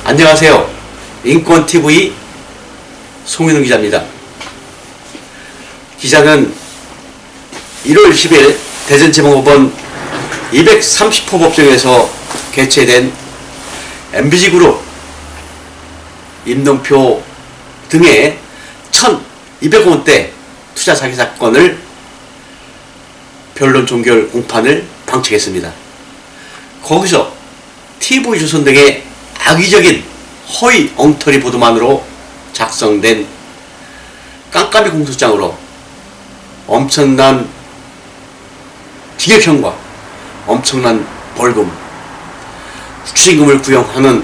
안녕하세요. 인권TV 송인웅 기자입니다. 기자는 1월 10일 대전지방법원 230호 법정에서 개최된 MBG그룹, 임동표 등의 1,200억 원대 투자 사기 사건을 변론 종결 공판을 방청했습니다. 거기서 TV조선 등의 악의적인 허위 엉터리 보도만으로 작성된 깜깜이 공소장으로 엄청난 징역형과 엄청난 벌금, 추징금을 구형하는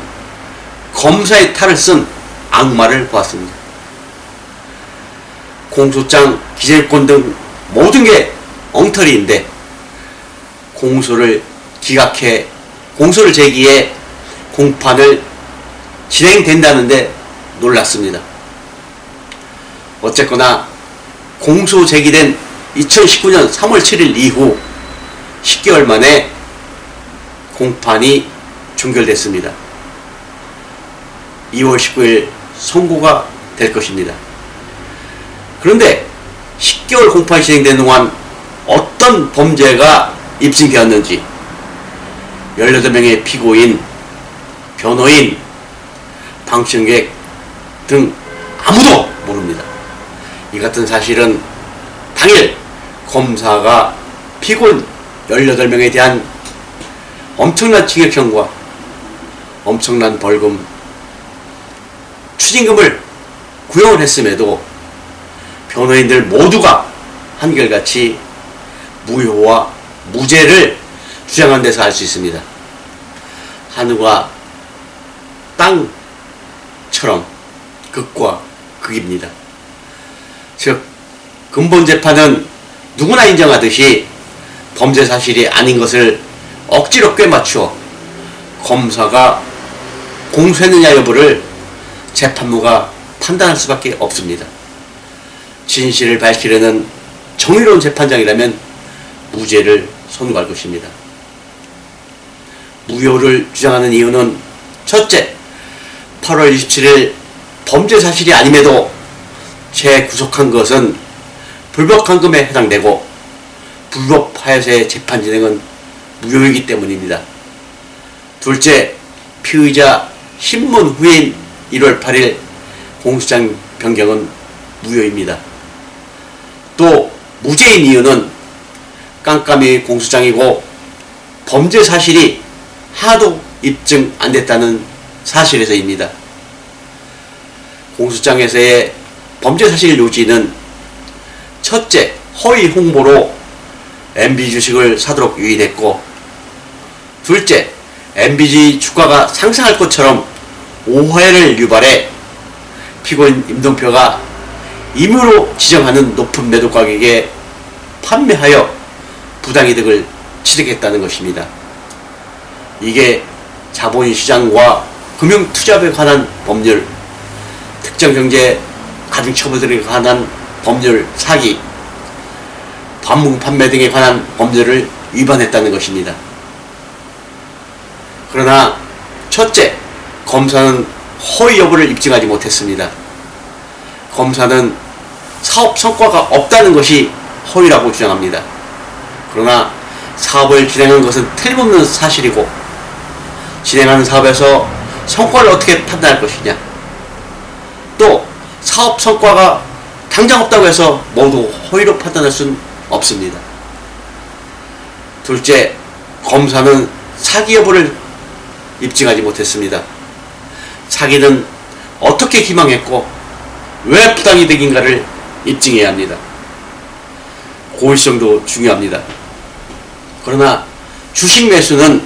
검사의 탈을 쓴 악마를 보았습니다. 공소장, 기재권 등 모든 게 엉터리인데 공소를 기각해 공소를 제기해 공판을 진행된다는데 놀랐습니다. 어쨌거나 공소 제기된 2019년 3월 7일 이후 10개월 만에 공판이 종결됐습니다. 2월 19일 선고가 될 것입니다. 그런데 10개월 공판이 진행된 동안 어떤 범죄가 입증되었는지 18명의 피고인, 변호인, 방청객 등 아무도 모릅니다. 이 같은 사실은 당일 검사가 피고인 18명에 대한 엄청난 징역형과 엄청난 벌금, 추징금을 구형을 했음에도 변호인들 모두가 한결같이 무효와 무죄를 주장한 데서 알 수 있습니다. 하늘과 땅처럼 극과 극입니다. 즉 근본 재판은 누구나 인정하듯이 범죄 사실이 아닌 것을 억지로 꿰맞추어 검사가 공소했느냐 여부를 재판부가 판단할 수밖에 없습니다. 진실을 밝히려는 정의로운 재판장이라면 무죄를 선고할 것입니다. 무효를 주장하는 이유는 첫째, 8월 27일 범죄 사실이 아님에도 재구속한 것은 불법 감금에 해당되고 불법 하에서의 재판 진행은 무효이기 때문입니다. 둘째, 피의자 신문 후인 1월 8일 공소장 변경은 무효입니다. 또 무죄인 이유는 깜깜이 공소장이고 범죄 사실이 하나도 입증 안 됐다는 사실에서입니다. 공소장에서의 범죄 사실 요지는 첫째, 허위 홍보로 MB 주식을 사도록 유인했고, 둘째, MBG 주가가 상승할 것처럼 오해를 유발해 피고인 임동표가 임의로 지정하는 높은 매도 가격에 판매하여 부당이득을 취득했다는 것입니다. 이게 자본시장과 금융투자에 관한 법률, 특정경제 가중처벌들에 관한 법률, 사기, 반문 판매 등에 관한 법률을 위반했다는 것입니다. 그러나 첫째, 검사는 허위 여부를 입증하지 못했습니다. 검사는 사업 성과가 없다는 것이 허위라고 주장합니다. 그러나 사업을 진행한 것은 틀림없는 사실이고 진행하는 사업에서 성과를 어떻게 판단할 것이냐, 또 사업 성과가 당장 없다고 해서 모두 허위로 판단할 수는 없습니다. 둘째, 검사는 사기 여부를 입증하지 못했습니다. 사기는 어떻게 기망했고 왜 부당이득인가를 입증해야 합니다. 고의성도 중요합니다. 그러나 주식 매수는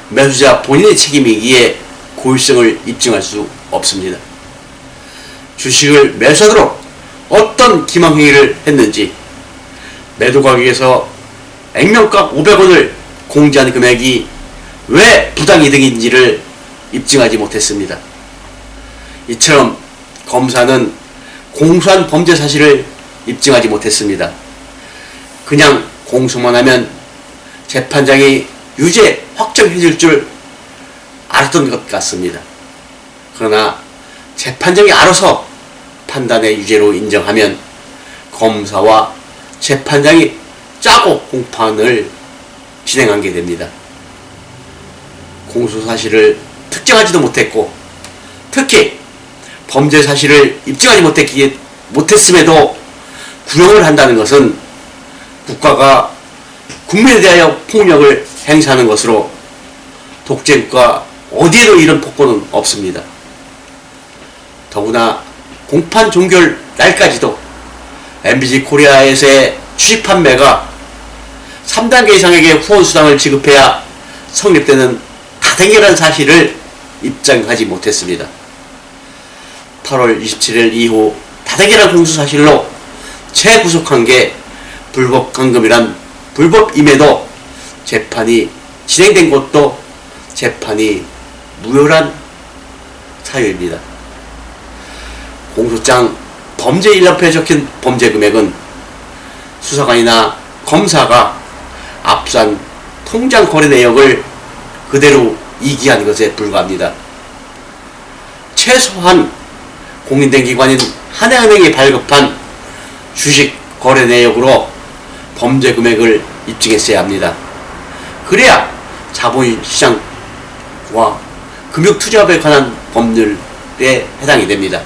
매수자 본인의 책임이기에 고의성을 입증할 수 없습니다. 주식을 매수하도록 어떤 기망행위를 했는지, 매도 가격에서 액면가 500원을 공지한 금액이 왜 부당이득인지를 입증하지 못했습니다. 이처럼 검사는 공소한 범죄 사실을 입증하지 못했습니다. 그냥 공소만 하면 재판장이 유죄 확정해줄 줄 알았던 것 같습니다. 그러나 재판장이 알아서 판단의 유죄로 인정하면 검사와 재판장이 짜고 공판을 진행하게 됩니다. 공소사실을 특정하지도 못했고 특히 범죄 사실을 입증하지 못했음에도 구형을 한다는 것은 국가가 국민에 대하여 폭력을 행사하는 것으로 독재국가 어디에도 이런 폭거는 없습니다. 더구나 공판 종결 날까지도 MBC 코리아에서의 주식 판매가 3단계 이상에게 후원수당을 지급해야 성립되는 다단계라는 사실을 입증하지 못했습니다. 8월 27일 이후 다단계라는 공소사실로 재구속한 게 불법 감금이란 불법임에도 재판이 진행된 것도 재판이 무효란 사유입니다. 공소장 범죄 일람표에 적힌 범죄 금액은 수사관이나 검사가 압수한 통장 거래 내역을 그대로 이기한 것에 불과합니다. 최소한 공인된 기관인 하나은행이 발급한 주식 거래 내역으로 범죄 금액을 입증했어야 합니다. 그래야 자본시장과 금융투자업에 관한 법률에 해당이 됩니다.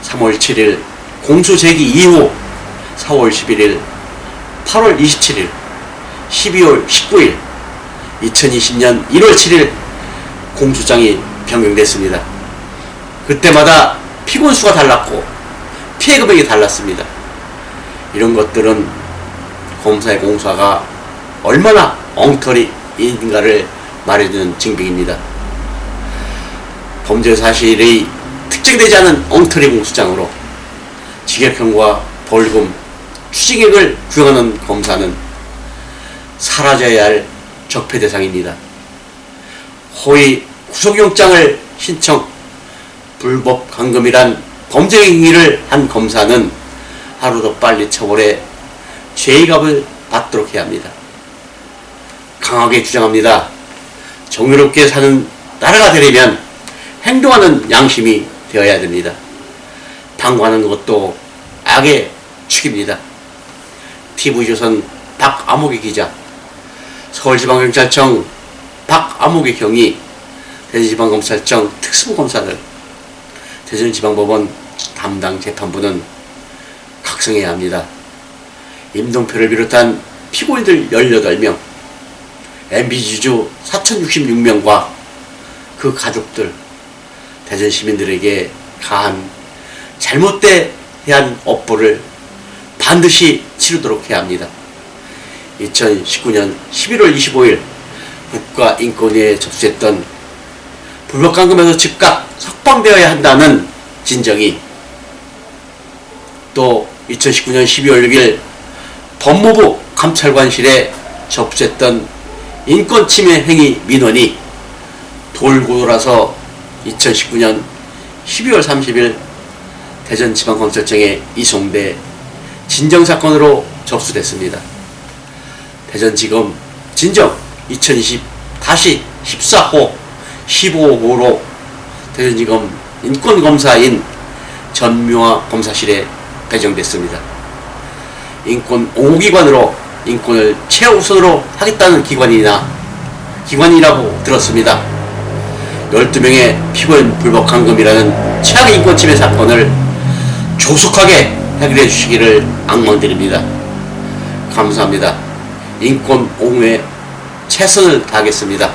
3월 7일 공소 제기 이후 4월 11일, 8월 27일, 12월 19일, 2020년 1월 7일 공소장이 변경됐습니다. 그때마다 피고수가 달랐고 피해 금액이 달랐습니다. 이런 것들은 검사의 공소가 얼마나 엉터리인가를 말해주는 증빙입니다. 범죄 사실이 특정되지 않은 엉터리 공소장으로 징역형과 벌금, 추징액을 구형하는 검사는 사라져야 할 적폐 대상입니다. 허위 구속영장을 신청, 불법 감금이란 범죄 행위를 한 검사는 하루 더 빨리 처벌해 죄의감을 받도록 해야 합니다. 강하게 주장합니다. 정의롭게 사는 나라가 되려면 행동하는 양심이 되어야 됩니다. 방관하는 것도 악의 축입니다. TV조선 박아무개 기자, 서울지방경찰청 박아무개 경위, 대전지방검찰청 특수부검사들, 대전지방법원 담당 재판부는 각성해야 합니다. 임동표를 비롯한 피고인들 18명, MBC주 4,066명과 그 가족들, 대전 시민들에게 가한 잘못된 업보를 반드시 치르도록 해야 합니다. 2019년 11월 25일 국가인권위에 접수했던 불법감금에서 즉각 석방되어야 한다는 진정이, 또 2019년 12월 6일 법무부 감찰관실에 접수했던 인권침해 행위 민원이 돌고 돌아서 2019년 12월 30일 대전지방검찰청에 이송돼 진정사건으로 접수됐습니다. 대전지검 진정 2020-14호 15호로 대전지검 인권검사인 전묘화 검사실에 배정됐습니다. 인권 옹호기관으로 인권을 최우선으로 하겠다는 기관이라고 들었습니다. 12명의 피고인 불법 감금이라는 최악의 인권침해 사건을 조속하게 해결해 주시기를 악망드립니다. 감사합니다. 인권 옹호에 최선을 다하겠습니다.